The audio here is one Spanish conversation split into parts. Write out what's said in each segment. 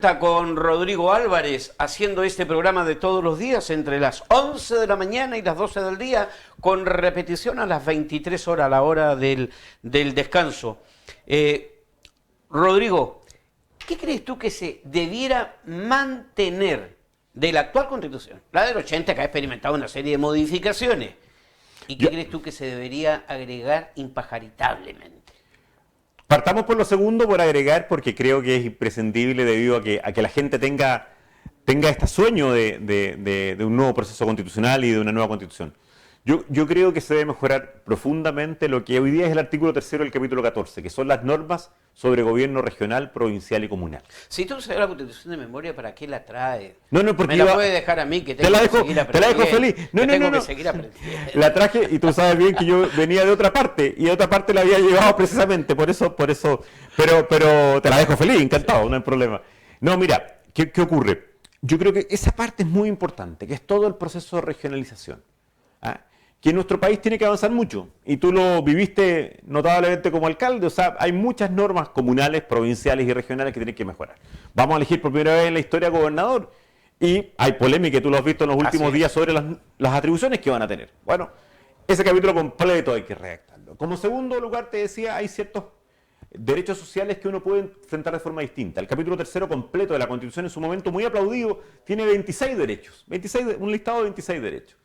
Está con Rodrigo Álvarez haciendo este programa de todos los días entre las 11 de la mañana y las 12 del día, con repetición a las 23 horas, a la hora del descanso. Rodrigo, ¿qué crees tú que se debiera mantener de la actual Constitución? La del 80, que ha experimentado una serie de modificaciones. ¿Y qué crees tú que se debería agregar impajaritablemente? Partamos por lo segundo, por agregar, porque creo que es imprescindible debido a que la gente tenga este sueño de un nuevo proceso constitucional y de una nueva constitución. Yo creo que se debe mejorar profundamente lo que hoy día es el artículo 3 del capítulo 14, que son las normas sobre gobierno regional, provincial y comunal. Si tú sabes la Constitución de memoria, ¿para qué la traes? No, porque me la puedes dejar a mí, que tengo que seguir aprendiendo. Te la dejo feliz. Tengo que seguir aprendiendo. La traje y tú sabes bien que yo venía de otra parte y de otra parte la había llevado precisamente, por eso, pero te la dejo feliz, encantado, no hay problema. No, mira, ¿qué ocurre? Yo creo que esa parte es muy importante, que es todo el proceso de regionalización. Que nuestro país tiene que avanzar mucho, y tú lo viviste notablemente como alcalde, o sea, hay muchas normas comunales, provinciales y regionales que tienen que mejorar. Vamos a elegir por primera vez en la historia gobernador, y hay polémica, y tú lo has visto en los últimos días, sobre las atribuciones que van a tener. Bueno, ese capítulo completo hay que redactarlo. Como segundo lugar, te decía, hay ciertos derechos sociales que uno puede enfrentar de forma distinta. El capítulo 3 completo de la Constitución, en su momento muy aplaudido, tiene 26 derechos, un listado de 26 derechos.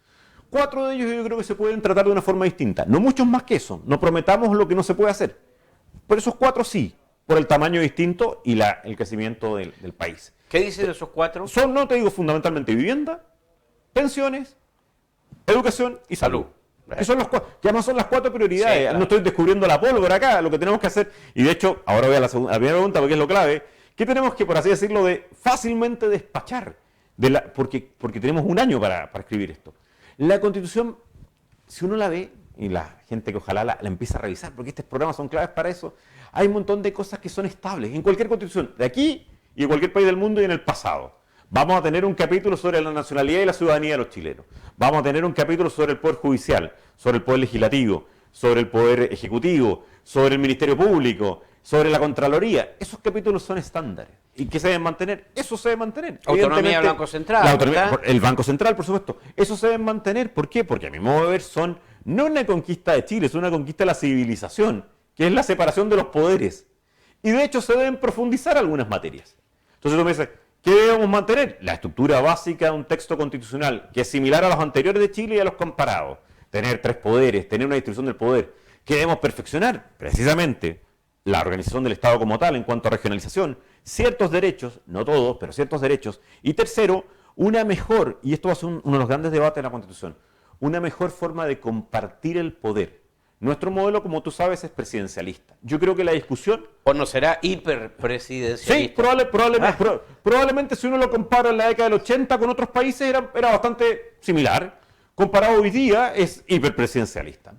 4 de ellos yo creo que se pueden tratar de una forma distinta. No muchos más que eso. No prometamos lo que no se puede hacer. Pero esos 4 sí, por el tamaño distinto y el crecimiento del país. ¿Qué dicen esos 4? Son, no te digo fundamentalmente, vivienda, pensiones, educación y salud. Que son que además son las 4 prioridades. Sí, claro. No estoy descubriendo la pólvora acá, lo que tenemos que hacer. Y de hecho, ahora voy a la primera pregunta porque es lo clave. ¿Qué tenemos que, por así decirlo, fácilmente despachar? Porque tenemos un año para escribir esto. La Constitución, si uno la ve, y la gente que ojalá la empieza a revisar, porque estos programas son claves para eso, hay un montón de cosas que son estables en cualquier Constitución, de aquí y de cualquier país del mundo y en el pasado. Vamos a tener un capítulo sobre la nacionalidad y la ciudadanía de los chilenos. Vamos a tener un capítulo sobre el Poder Judicial, sobre el Poder Legislativo, sobre el Poder Ejecutivo, sobre el Ministerio Público, sobre la Contraloría. Esos capítulos son estándares. ¿Y qué se deben mantener? Eso se debe mantener. Autonomía del Banco Central. El Banco Central, por supuesto. Eso se debe mantener. ¿Por qué? Porque a mi modo de ver son no una conquista de Chile, es una conquista de la civilización, que es la separación de los poderes. Y de hecho se deben profundizar algunas materias. Entonces tú me dices, ¿qué debemos mantener? La estructura básica de un texto constitucional que es similar a los anteriores de Chile y a los comparados. Tener 3 poderes, tener una distribución del poder. ¿Qué debemos perfeccionar? Precisamente la organización del Estado como tal en cuanto a regionalización, ciertos derechos, no todos, pero ciertos derechos. Y tercero, una mejor, y esto va a ser uno de los grandes debates de la Constitución, una mejor forma de compartir el poder. Nuestro modelo, como tú sabes, es presidencialista. Yo creo que la discusión... ¿O no será hiperpresidencialista? Sí, probablemente si uno lo compara en la década del 80 con otros países era bastante similar. Comparado hoy día es hiperpresidencialista.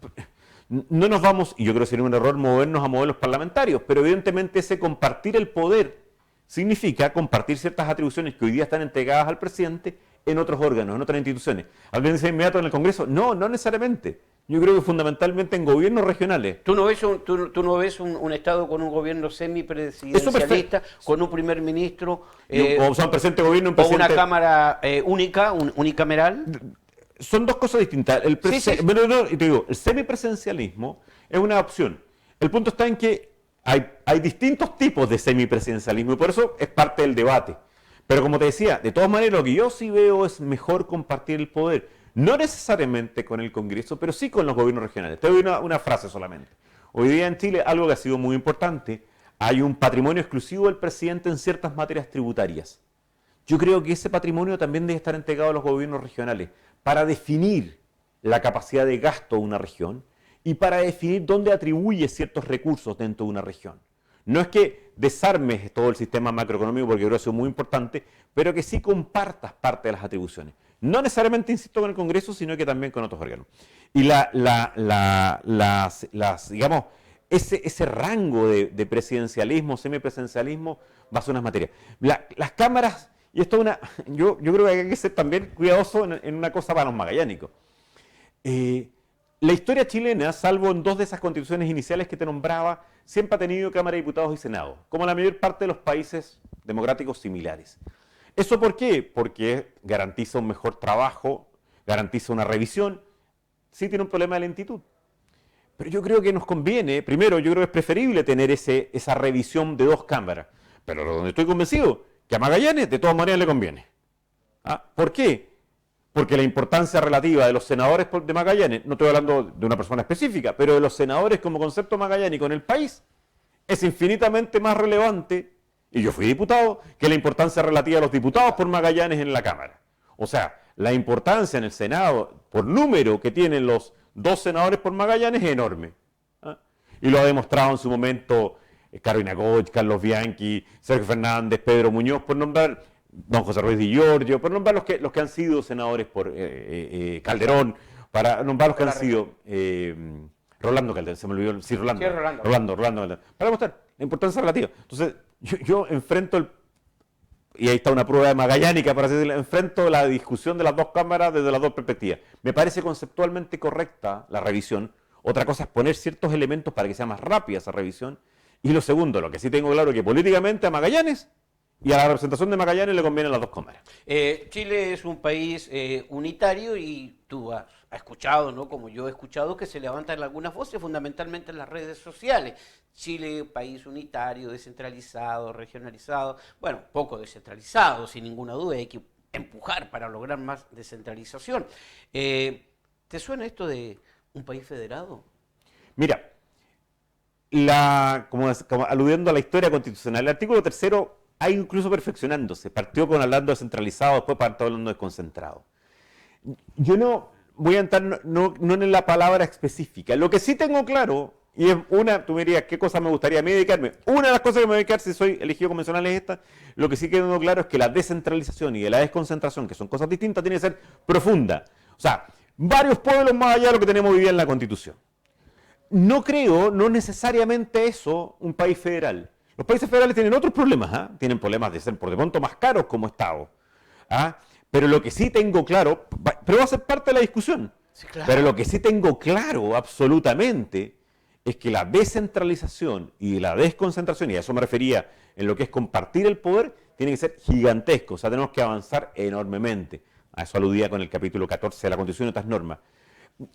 No nos vamos, y yo creo que sería un error movernos a modelos parlamentarios, pero evidentemente ese compartir el poder significa compartir ciertas atribuciones que hoy día están entregadas al presidente en otros órganos, en otras instituciones. ¿Alguien dice inmediato en el Congreso? No necesariamente. Yo creo que fundamentalmente en gobiernos regionales. ¿Tú no ves un Estado con un gobierno semipresidencialista, con un primer ministro, o sea, un presidente de gobierno, o una cámara única, unicameral? Son dos cosas distintas. Y te digo, el semipresidencialismo es una opción. El punto está en que hay distintos tipos de semipresidencialismo y por eso es parte del debate. Pero como te decía, de todas maneras lo que yo sí veo es mejor compartir el poder. No necesariamente con el Congreso, pero sí con los gobiernos regionales. Te doy una frase solamente. Hoy día en Chile, algo que ha sido muy importante, hay un patrimonio exclusivo del presidente en ciertas materias tributarias. Yo creo que ese patrimonio también debe estar entregado a los gobiernos regionales para definir la capacidad de gasto de una región y para definir dónde atribuye ciertos recursos dentro de una región. No es que desarmes todo el sistema macroeconómico, porque creo que eso es muy importante, pero que sí compartas parte de las atribuciones. No necesariamente, insisto, con el Congreso, sino que también con otros órganos. Y digamos, ese rango de presidencialismo, semipresidencialismo, va a ser unas materias. Las cámaras, y esto es yo creo que hay que ser también cuidadoso en una cosa para los magallánicos. La historia chilena, salvo en 2 de esas constituciones iniciales que te nombraba, siempre ha tenido Cámara de Diputados y Senado, como la mayor parte de los países democráticos similares. ¿Eso por qué? Porque garantiza un mejor trabajo, garantiza una revisión, sí tiene un problema de lentitud. Pero yo creo que nos conviene, primero, yo creo que es preferible tener esa revisión de dos cámaras. Pero donde estoy convencido, que a Magallanes de todas maneras le conviene. ¿Ah? ¿Por qué? Porque la importancia relativa de los senadores de Magallanes, no estoy hablando de una persona específica, pero de los senadores como concepto magallánico en el país, es infinitamente más relevante, y yo fui diputado, que la importancia relativa de los diputados por Magallanes en la Cámara. O sea, la importancia en el Senado, por número que tienen los dos senadores por Magallanes, es enorme. ¿Ah? Y lo ha demostrado en su momento Carolina Goch, Carlos Bianchi, Sergio Fernández, Pedro Muñoz, por nombrar don José Ruiz Di Giorgio, por nombrar los que han sido senadores por Calderón, para nombrar los que han sido Rolando Calderón, se me olvidó, sí, Rolando. Sí, Rolando. Rolando Calderón, para demostrar la importancia relativa. Entonces, yo enfrento y ahí está una prueba magallánica, para decirlo, enfrento la discusión de las dos cámaras desde las dos perspectivas. Me parece conceptualmente correcta la revisión. Otra cosa es poner ciertos elementos para que sea más rápida esa revisión. Y lo segundo, lo que sí tengo claro es que políticamente a Magallanes y a la representación de Magallanes le convienen las dos cámaras. Chile es un país unitario y tú has escuchado, ¿no? Como yo he escuchado, que se levantan algunas voces, fundamentalmente en las redes sociales. Chile, país unitario, descentralizado, regionalizado, bueno, poco descentralizado, sin ninguna duda, hay que empujar para lograr más descentralización. ¿Te suena esto de un país federado? Mira, como aludiendo a la historia constitucional, el artículo 3º ha ido incluso perfeccionándose. Partió con hablando de centralizado, después partió hablando de concentrado. Yo no voy a entrar no en la palabra específica. Lo que sí tengo claro, y es tú me dirías, ¿qué cosa me gustaría a mí dedicarme? Una de las cosas que me voy a dedicar si soy elegido convencional es esta. Lo que sí tengo claro es que la descentralización y la desconcentración, que son cosas distintas, tiene que ser profunda. O sea, varios pueblos más allá de lo que tenemos hoy día en la Constitución. No creo, no necesariamente eso, un país federal. Los países federales tienen otros problemas, ¿ah? Tienen problemas de ser por de pronto más caros como Estado. ¿Ah? Pero lo que sí tengo claro, pero va a ser parte de la discusión, Sí, claro. Pero lo que sí tengo claro absolutamente es que la descentralización y la desconcentración, y a eso me refería en lo que es compartir el poder, tiene que ser gigantesco. O sea, tenemos que avanzar enormemente. A eso aludía con el capítulo 14 de la Constitución y otras normas.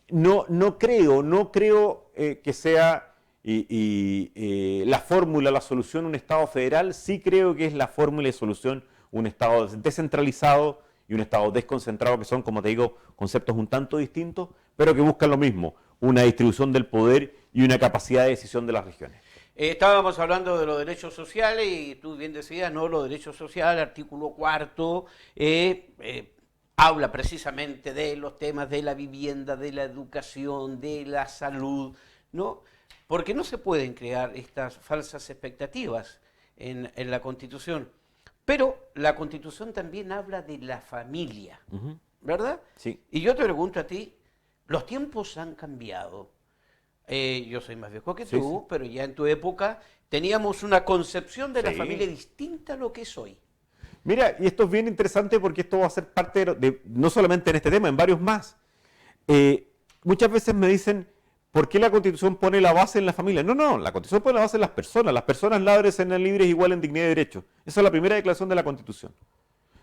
No creo que sea la fórmula, la solución un Estado federal. Sí creo que es la fórmula y solución un Estado descentralizado y un Estado desconcentrado, que son, como te digo, conceptos un tanto distintos, pero que buscan lo mismo, una distribución del poder y una capacidad de decisión de las regiones. Estábamos hablando de los derechos sociales y tú bien decías, ¿no? Los derechos sociales, artículo 4, habla precisamente de los temas de la vivienda, de la educación, de la salud, ¿no? Porque no se pueden crear estas falsas expectativas en la Constitución. Pero la Constitución también habla de la familia, ¿verdad? Sí. Y yo te pregunto a ti, los tiempos han cambiado. Yo soy más viejo que tú, sí. pero ya en tu época teníamos una concepción de la Sí. familia distinta a lo que es hoy. Mira, y esto es bien interesante porque esto va a ser parte no solamente en este tema, en varios más. Muchas veces me dicen, ¿por qué la Constitución pone la base en la familia? No, la Constitución pone la base en las personas. Las personas libres igual en dignidad y derechos. Esa es la primera declaración de la Constitución.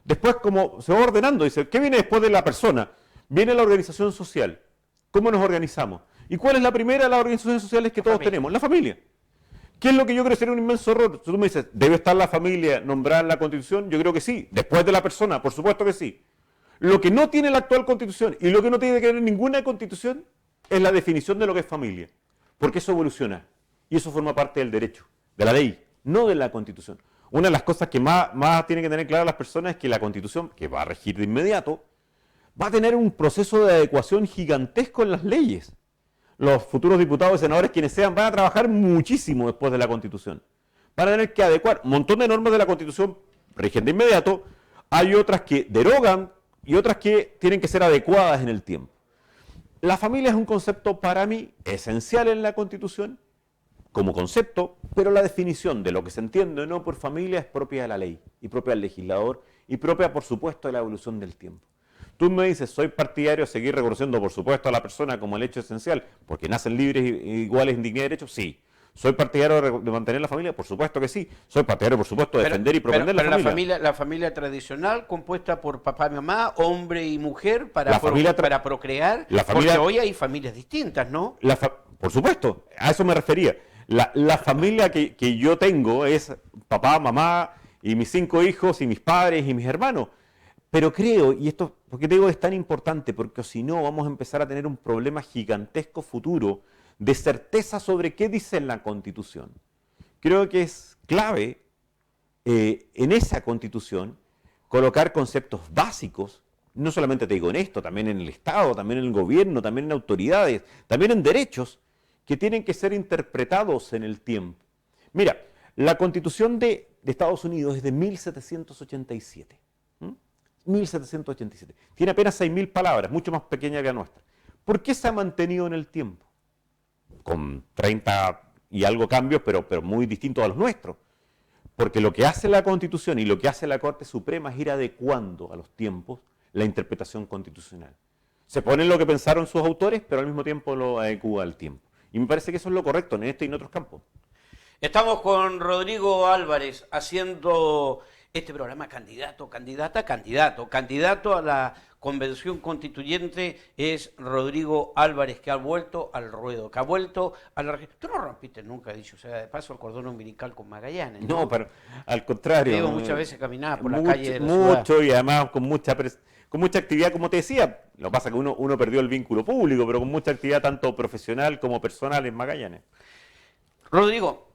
Después, como se va ordenando, dice, ¿qué viene después de la persona? Viene la organización social. ¿Cómo nos organizamos? ¿Y cuál es la primera de las organizaciones sociales que todos tenemos? La familia. ¿Qué es lo que yo creo que sería un inmenso error? Si tú me dices, ¿debe estar la familia nombrada en la Constitución? Yo creo que sí. Después de la persona, por supuesto que sí. Lo que no tiene la actual Constitución y lo que no tiene que tener ninguna Constitución es la definición de lo que es familia. Porque eso evoluciona. Y eso forma parte del derecho, de la ley, no de la Constitución. Una de las cosas que más tienen que tener claras las personas es que la Constitución, que va a regir de inmediato, va a tener un proceso de adecuación gigantesco en las leyes. Los futuros diputados y senadores, quienes sean, van a trabajar muchísimo después de la Constitución. Van a tener que adecuar un montón de normas de la Constitución, rigen de inmediato, hay otras que derogan y otras que tienen que ser adecuadas en el tiempo. La familia es un concepto para mí esencial en la Constitución, como concepto, pero la definición de lo que se entiende o no por familia es propia de la ley, y propia del legislador, y propia, por supuesto, de la evolución del tiempo. Tú me dices, soy partidario de seguir reconociendo, por supuesto, a la persona como el hecho esencial, porque nacen libres e iguales en dignidad y derechos, sí. ¿Soy partidario de mantener la familia? Por supuesto que sí. Soy partidario, por supuesto, de defender y propender pero la familia. la familia tradicional compuesta por papá y mamá, hombre y mujer para, para procrear, porque hoy hay familias distintas, ¿no? Por supuesto, a eso me refería. La familia que yo tengo es papá, mamá y mis 5 hijos y mis padres y mis hermanos. Pero creo, y esto, porque te digo, es tan importante, porque si no vamos a empezar a tener un problema gigantesco futuro de certeza sobre qué dice la Constitución. Creo que es clave en esa Constitución colocar conceptos básicos, no solamente te digo en esto, también en el Estado, también en el gobierno, también en autoridades, también en derechos, que tienen que ser interpretados en el tiempo. Mira, la Constitución de Estados Unidos es de 1787. 1787. Tiene apenas 6.000 palabras, mucho más pequeña que la nuestra. ¿Por qué se ha mantenido en el tiempo? Con 30 y algo cambios, pero muy distintos a los nuestros. Porque lo que hace la Constitución y lo que hace la Corte Suprema es ir adecuando a los tiempos la interpretación constitucional. Se pone lo que pensaron sus autores, pero al mismo tiempo lo adecúa al tiempo. Y me parece que eso es lo correcto en este y en otros campos. Estamos con Rodrigo Álvarez haciendo este programa candidato a la convención constituyente. Es Rodrigo Álvarez, que ha vuelto al ruedo, que ha vuelto a la región. Tú no rompiste nunca, dicho sea de paso, el cordón umbilical con Magallanes, ¿no? No, pero al contrario. Digo, muchas veces caminaba por la calle de la ciudad. Mucho, y además con mucha actividad, como te decía. Lo que pasa es que uno perdió el vínculo público, pero con mucha actividad tanto profesional como personal en Magallanes. Rodrigo,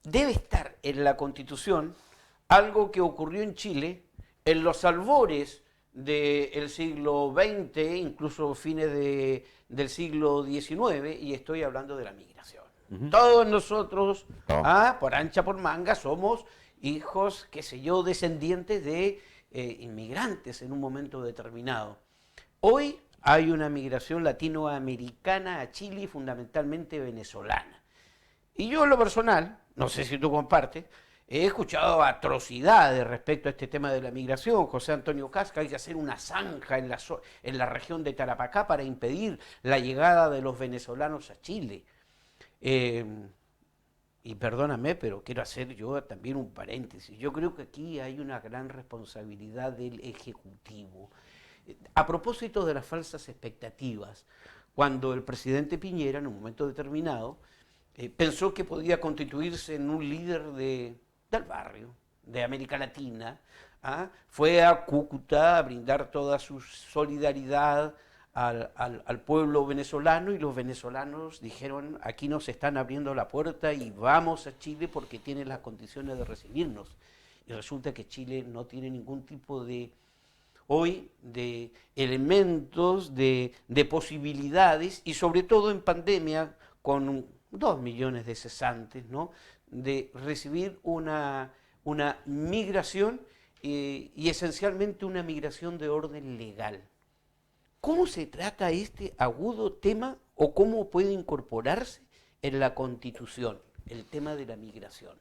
debe estar en la Constitución algo que ocurrió en Chile en los albores del siglo XX, incluso fines del siglo XIX, y estoy hablando de la migración. Todos nosotros, por ancha por manga, somos hijos, qué sé yo, descendientes de inmigrantes en un momento determinado. Hoy hay una migración latinoamericana a Chile, fundamentalmente venezolana. Y yo en lo personal, no sé si tú compartes, he escuchado atrocidades respecto a este tema de la migración. José Antonio Casca, hay que hacer una zanja en la región de Tarapacá para impedir la llegada de los venezolanos a Chile. Y perdóname, pero quiero hacer yo también un paréntesis. Yo creo que aquí hay una gran responsabilidad del Ejecutivo. A propósito de las falsas expectativas, cuando el presidente Piñera, en un momento determinado, pensó que podía constituirse en un líder del barrio, de América Latina, fue a Cúcuta a brindar toda su solidaridad al pueblo venezolano, y los venezolanos dijeron: aquí nos están abriendo la puerta y vamos a Chile porque tienen las condiciones de recibirnos. Y resulta que Chile no tiene ningún tipo de elementos, de posibilidades, y sobre todo en pandemia, con 2 millones de cesantes, ¿no?, de recibir una migración y esencialmente una migración de orden legal. ¿Cómo se trata este agudo tema, o cómo puede incorporarse en la Constitución el tema de la migración?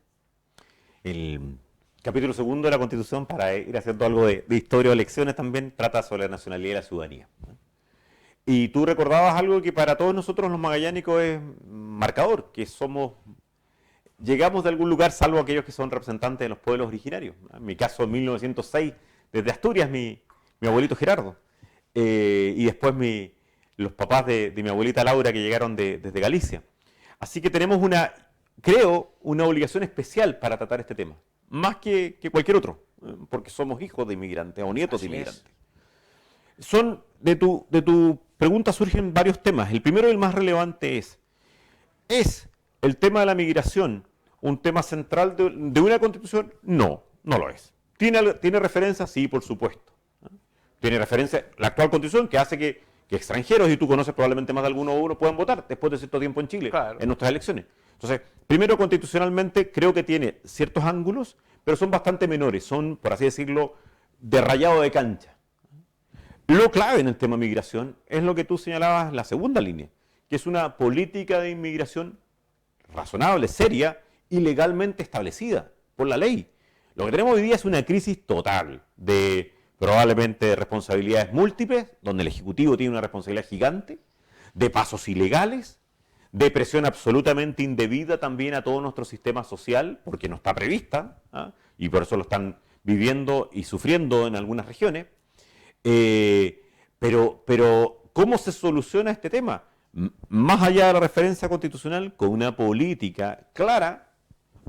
El capítulo 2 de la Constitución, para ir haciendo algo de historia o lecciones, también trata sobre la nacionalidad y la ciudadanía. Y tú recordabas algo que para todos nosotros los magallánicos es marcador, que llegamos de algún lugar, salvo aquellos que son representantes de los pueblos originarios. En mi caso, en 1906, desde Asturias, mi abuelito Gerardo. Y después los papás de mi abuelita Laura, que llegaron desde Galicia. Así que tenemos creo, una obligación especial para tratar este tema, más que cualquier otro, porque somos hijos de inmigrantes o nietos de inmigrantes. De tu pregunta surgen varios temas. El primero y el más relevante ¿es el tema de la migración un tema central de una Constitución? No, no lo es. ¿Tiene referencia? Sí, por supuesto. Tiene referencia la actual Constitución, que hace que extranjeros, y tú conoces probablemente más de uno, puedan votar después de cierto tiempo en Chile, claro, en nuestras elecciones. Entonces, primero, constitucionalmente creo que tiene ciertos ángulos, pero son bastante menores, son, por así decirlo, de rayado de cancha. Lo clave en el tema migración es lo que tú señalabas, la segunda línea, que es una política de inmigración razonable, seria y legalmente establecida por la ley. Lo que tenemos hoy día es una crisis total de probablemente responsabilidades múltiples, donde el Ejecutivo tiene una responsabilidad gigante, de pasos ilegales, de presión absolutamente indebida también a todo nuestro sistema social, porque no está prevista, ¿ah? Y por eso lo están viviendo y sufriendo en algunas regiones. Pero, ¿cómo se soluciona este tema? Más allá de la referencia constitucional, con una política clara,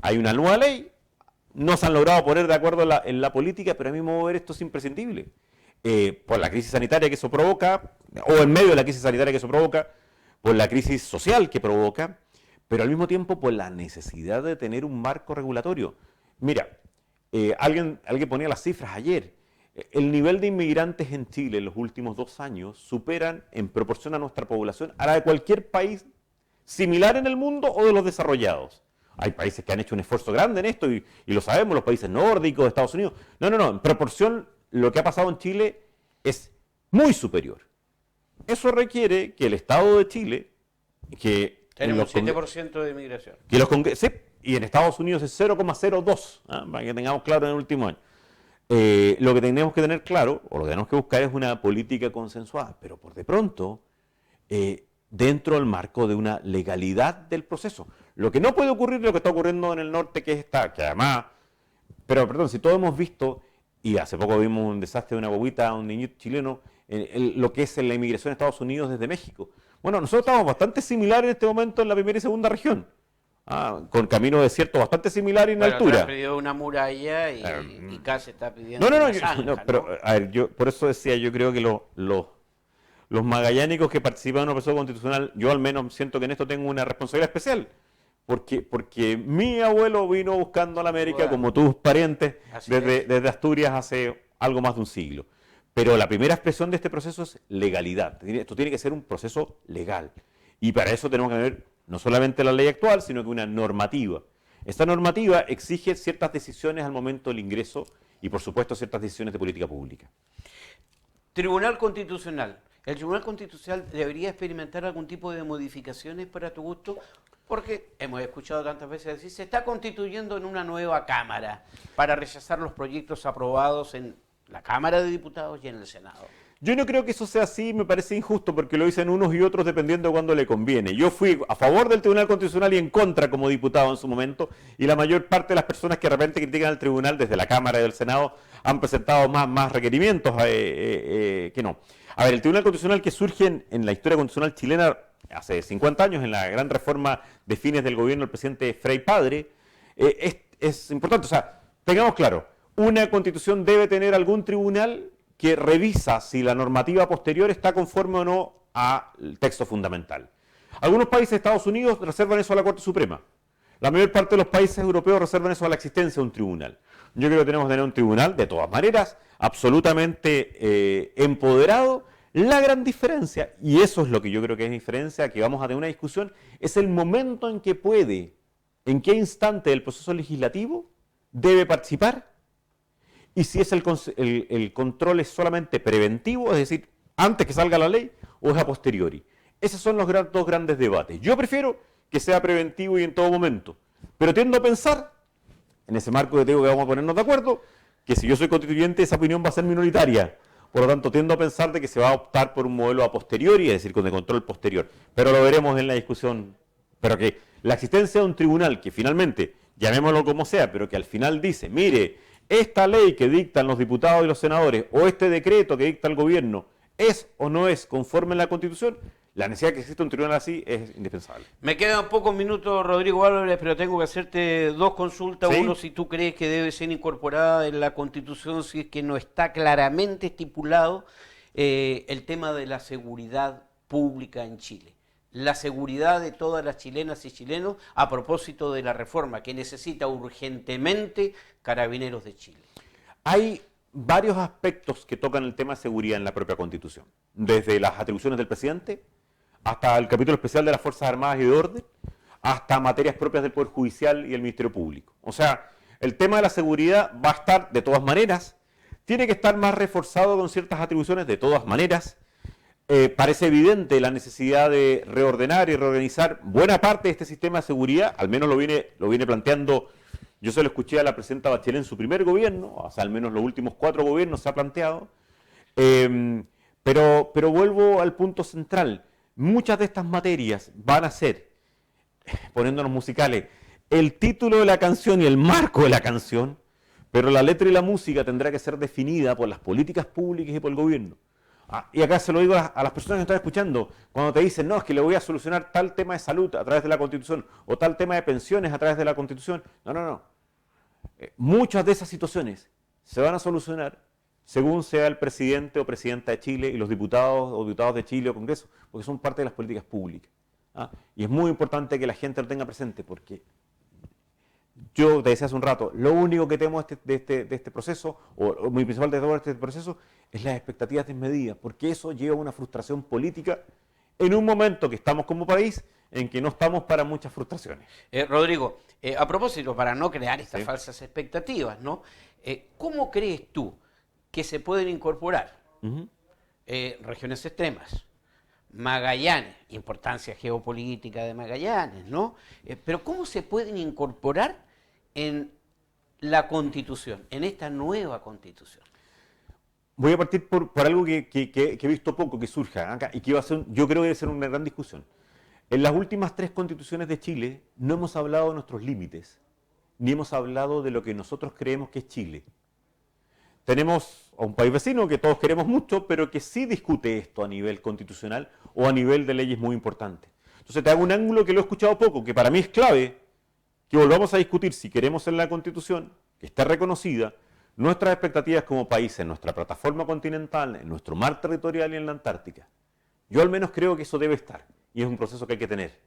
hay una nueva ley, no se han logrado poner de acuerdo en la política, pero a mi modo de ver esto es imprescindible. Por la crisis sanitaria que eso provoca, o en medio de la crisis sanitaria que eso provoca, por la crisis social que provoca, pero al mismo tiempo por la necesidad de tener un marco regulatorio. Mira, alguien ponía las cifras ayer. El nivel de inmigrantes en Chile en los últimos 2 años superan en proporción a nuestra población a la de cualquier país similar en el mundo o de los desarrollados. Hay países que han hecho un esfuerzo grande en esto y lo sabemos, los países nórdicos, Estados Unidos. No, en proporción lo que ha pasado en Chile es muy superior. Eso requiere que el Estado de Chile, que tenemos 7% de inmigración. Sí, y en Estados Unidos es 0,02, para que tengamos claro en el último año. Lo que tenemos que tener claro, o lo que tenemos que buscar es una política consensuada, pero por de pronto, dentro del marco de una legalidad del proceso. Lo que no puede ocurrir es lo que está ocurriendo en el norte, que además, pero perdón, si todos hemos visto, y hace poco vimos un desastre de una guaguita, un niño chileno, lo que es la inmigración a Estados Unidos desde México. Bueno, nosotros estamos bastante similares en este momento en la primera y segunda región. Con camino desierto bastante similar en altura. Trump pidió una muralla y casi está pidiendo una zanja, pero a ver, yo por eso decía, yo creo que los magallánicos que participan en un proceso constitucional, yo al menos siento que en esto tengo una responsabilidad especial, porque mi abuelo vino buscando a la América, como tus parientes, desde Asturias hace algo más de un siglo. Pero la primera expresión de este proceso es legalidad. Esto tiene que ser un proceso legal. Y para eso tenemos que tener no solamente la ley actual, sino que una normativa. Esta normativa exige ciertas decisiones al momento del ingreso y, por supuesto, ciertas decisiones de política pública. Tribunal Constitucional. ¿El Tribunal Constitucional debería experimentar algún tipo de modificaciones para tu gusto? Porque hemos escuchado tantas veces decir, se está constituyendo en una nueva Cámara para rechazar los proyectos aprobados en la Cámara de Diputados y en el Senado. Yo no creo que eso sea así, me parece injusto porque lo dicen unos y otros dependiendo de cuándo le conviene. Yo fui a favor del Tribunal Constitucional y en contra como diputado en su momento, y la mayor parte de las personas que de repente critican al Tribunal desde la Cámara y del Senado han presentado más requerimientos que no. A ver, el Tribunal Constitucional que surge en la historia constitucional chilena hace 50 años, en la gran reforma de fines del gobierno del presidente Frei Padre, es importante. O sea, tengamos claro, una constitución debe tener algún tribunal que revisa si la normativa posterior está conforme o no al texto fundamental. Algunos países de Estados Unidos reservan eso a la Corte Suprema. La mayor parte de los países europeos reservan eso a la existencia de un tribunal. Yo creo que tenemos que tener un tribunal, de todas maneras, absolutamente empoderado. La gran diferencia, y eso es lo que yo creo que es diferencia, que vamos a tener una discusión, es el momento en que puede, en qué instante del proceso legislativo debe participar, y si es el control es solamente preventivo, es decir, antes que salga la ley, o es a posteriori. Esos son los dos grandes debates. Yo prefiero que sea preventivo y en todo momento, pero tiendo a pensar, en ese marco que tengo que vamos a ponernos de acuerdo, que si yo soy constituyente esa opinión va a ser minoritaria. Por lo tanto, tiendo a pensar de que se va a optar por un modelo a posteriori, es decir, con el control posterior. Pero lo veremos en la discusión. Pero que la existencia de un tribunal que finalmente, llamémoslo como sea, pero que al final dice, mire, esta ley que dictan los diputados y los senadores, o este decreto que dicta el gobierno, ¿es o no es conforme a la Constitución? La necesidad de que exista un tribunal así es indispensable. Me quedan pocos minutos, Rodrigo Álvarez, pero tengo que hacerte dos consultas. ¿Sí? Uno, si tú crees que debe ser incorporada en la Constitución, si es que no está claramente estipulado el tema de la seguridad pública en Chile. La seguridad de todas las chilenas y chilenos a propósito de la reforma que necesita urgentemente Carabineros de Chile. Hay varios aspectos que tocan el tema de seguridad en la propia Constitución. Desde las atribuciones del presidente, hasta el capítulo especial de las Fuerzas Armadas y de Orden, hasta materias propias del Poder Judicial y el Ministerio Público. O sea, el tema de la seguridad va a estar de todas maneras, tiene que estar más reforzado con ciertas atribuciones de todas maneras. Parece evidente la necesidad de reordenar y reorganizar buena parte de este sistema de seguridad, al menos lo viene planteando, yo se lo escuché a la presidenta Bachelet en su primer gobierno, o sea, al menos los últimos 4 gobiernos se ha planteado, pero vuelvo al punto central. Muchas de estas materias van a ser poniéndonos musicales, el título de la canción y el marco de la canción, pero la letra y la música tendrá que ser definida por las políticas públicas y por el gobierno. Y acá se lo digo a las personas que están escuchando, cuando te dicen, no, es que le voy a solucionar tal tema de salud a través de la Constitución, o tal tema de pensiones a través de la Constitución. No. Muchas de esas situaciones se van a solucionar según sea el presidente o presidenta de Chile y los diputados o diputados de Chile o Congreso, porque son parte de las políticas públicas. Y es muy importante que la gente lo tenga presente, porque yo te decía hace un rato, lo único que temo de este proceso, o mi principal temor de este proceso, es las expectativas desmedidas, porque eso lleva a una frustración política en un momento que estamos como país en que no estamos para muchas frustraciones. Rodrigo, a propósito, para no crear estas falsas expectativas, ¿no? ¿Cómo crees tú que se pueden incorporar regiones extremas? Magallanes, importancia geopolítica de Magallanes, ¿no? Pero ¿cómo se pueden incorporar en la Constitución, en esta nueva Constitución? Voy a partir por algo que he visto poco que surja acá y que yo creo que debe ser una gran discusión. En las últimas 3 constituciones de Chile no hemos hablado de nuestros límites, ni hemos hablado de lo que nosotros creemos que es Chile. Tenemos a un país vecino que todos queremos mucho, pero que sí discute esto a nivel constitucional o a nivel de leyes muy importantes. Entonces te hago un ángulo que lo he escuchado poco, que para mí es clave, que volvamos a discutir si queremos en la Constitución, que está reconocida, nuestras expectativas como país en nuestra plataforma continental, en nuestro mar territorial y en la Antártica. Yo al menos creo que eso debe estar, y es un proceso que hay que tener.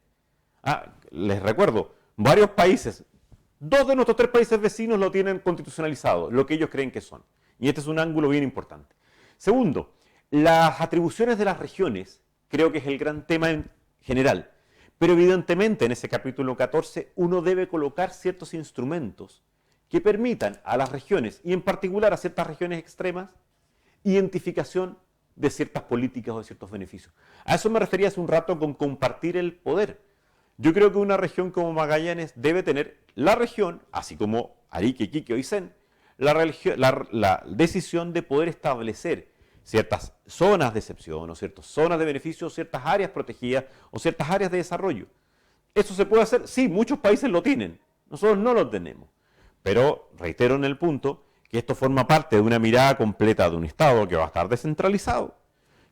Les recuerdo, varios países, 2 de nuestros 3 países vecinos lo tienen constitucionalizado, lo que ellos creen que son. Y este es un ángulo bien importante. Segundo, las atribuciones de las regiones, creo que es el gran tema en general. Pero evidentemente en ese capítulo 14 uno debe colocar ciertos instrumentos que permitan a las regiones, y en particular a ciertas regiones extremas, identificación de ciertas políticas o de ciertos beneficios. A eso me refería hace un rato con compartir el poder. Yo creo que una región como Magallanes debe tener la región, así como Arica, Iquique o Aysén, la decisión de poder establecer ciertas zonas de excepción o ciertas zonas de beneficio, ciertas áreas protegidas o ciertas áreas de desarrollo. ¿Eso se puede hacer? Sí, muchos países lo tienen. Nosotros no lo tenemos. Pero reitero en el punto que esto forma parte de una mirada completa de un Estado que va a estar descentralizado,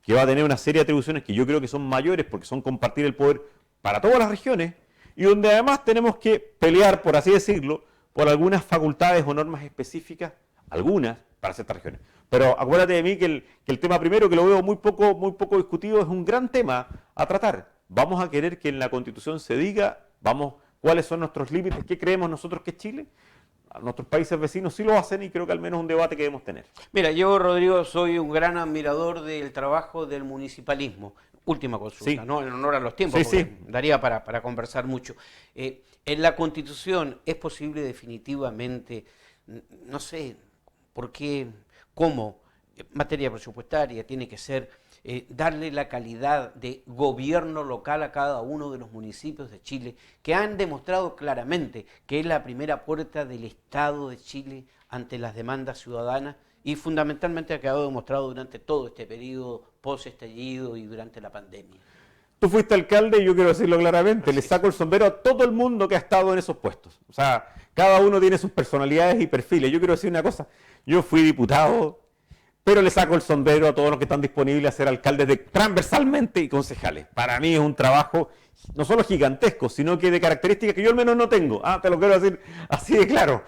que va a tener una serie de atribuciones que yo creo que son mayores porque son compartir el poder para todas las regiones y donde además tenemos que pelear, por así decirlo, por algunas facultades o normas específicas, algunas, para ciertas regiones. Pero acuérdate de mí que el tema primero, que lo veo muy poco discutido, es un gran tema a tratar. Vamos a querer que en la Constitución se diga, cuáles son nuestros límites, qué creemos nosotros que es Chile. Nuestros países vecinos sí lo hacen y creo que al menos es un debate que debemos tener. Mira, yo, Rodrigo, soy un gran admirador del trabajo del municipalismo. Última consulta, Sí. ¿no? En honor a los tiempos, Sí, porque sí. daría para conversar mucho. En la Constitución es posible definitivamente, no sé por qué, cómo, materia presupuestaria tiene que ser darle la calidad de gobierno local a cada uno de los municipios de Chile, que han demostrado claramente que es la primera puerta del Estado de Chile ante las demandas ciudadanas y fundamentalmente ha quedado demostrado durante todo este periodo post-estallido y durante la pandemia. Tú fuiste alcalde y yo quiero decirlo claramente, le saco el sombrero a todo el mundo que ha estado en esos puestos. O sea, cada uno tiene sus personalidades y perfiles. Yo quiero decir una cosa, yo fui diputado, pero le saco el sombrero a todos los que están disponibles a ser alcaldes transversalmente y concejales. Para mí es un trabajo no solo gigantesco, sino que de características que yo al menos no tengo. Te lo quiero decir así de claro.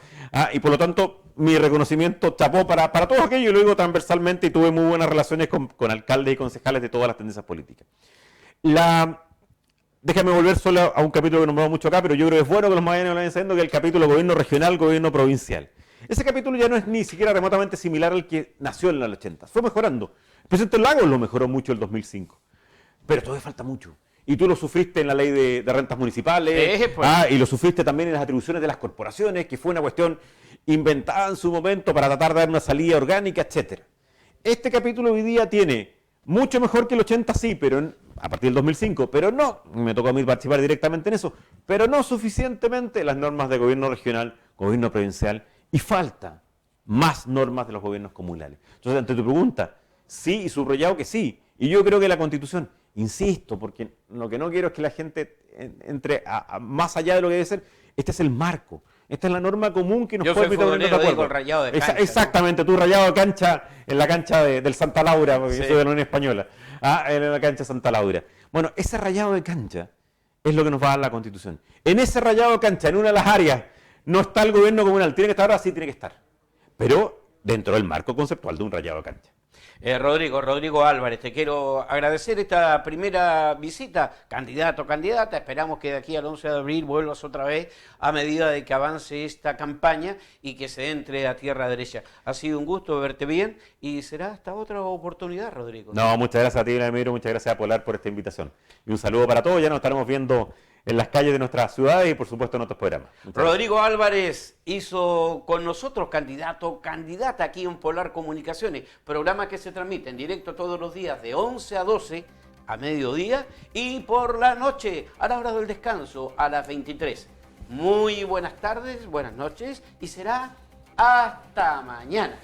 Y por lo tanto, mi reconocimiento chapó para todo aquello, y lo digo transversalmente, y tuve muy buenas relaciones con alcaldes y concejales de todas las tendencias políticas. Déjame volver solo a un capítulo que nombramos mucho acá, pero yo creo que es bueno que los magallanes lo vayan sabiendo, que es el capítulo gobierno regional, gobierno provincial. Ese capítulo ya no es ni siquiera remotamente similar al que nació en los 80. Fue mejorando. El presidente Lagos lo mejoró mucho en el 2005. Pero todavía falta mucho. Y tú lo sufriste en la ley de rentas municipales, y lo sufriste también en las atribuciones de las corporaciones, que fue una cuestión inventada en su momento para tratar de dar una salida orgánica, etc. Este capítulo hoy día tiene mucho mejor que el 80, sí, pero a partir del 2005, pero no, me tocó a mí participar directamente en eso, pero no suficientemente las normas de gobierno regional, gobierno provincial, y falta más normas de los gobiernos comunales. Entonces, ante tu pregunta, sí, y subrayado que sí, y yo creo que la Constitución insisto, porque lo que no quiero es que la gente entre más allá de lo que debe ser. Este es el marco. Esta es la norma común que nos puede permitir ponernos de acuerdo. Digo, Rayado de cancha, exactamente, ¿no? tú rayado de cancha en la cancha del Santa Laura, porque Sí. yo soy de la Unión Española. En la cancha Santa Laura. Bueno, ese rayado de cancha es lo que nos va a dar la Constitución. En ese rayado de cancha, en una de las áreas, no está el gobierno comunal. ¿Tiene que estar ahora? Sí, tiene que estar. Pero dentro del marco conceptual de un rayado de cancha. Rodrigo Álvarez, te quiero agradecer esta primera visita, candidato, candidata, esperamos que de aquí al 11 de abril vuelvas otra vez a medida de que avance esta campaña y que se entre a tierra derecha. Ha sido un gusto verte bien y será hasta otra oportunidad, Rodrigo. No, muchas gracias a ti, Vladimiro, muchas gracias a Polar por esta invitación. Y un saludo para todos, ya nos estaremos viendo en las calles de nuestras ciudades y por supuesto en otros programas. Rodrigo Álvarez hizo con nosotros candidata aquí en Polar Comunicaciones, programa que se transmite en directo todos los días de 11 a 12 a mediodía y por la noche a la hora del descanso a las 23. Muy buenas tardes, buenas noches y será hasta mañana.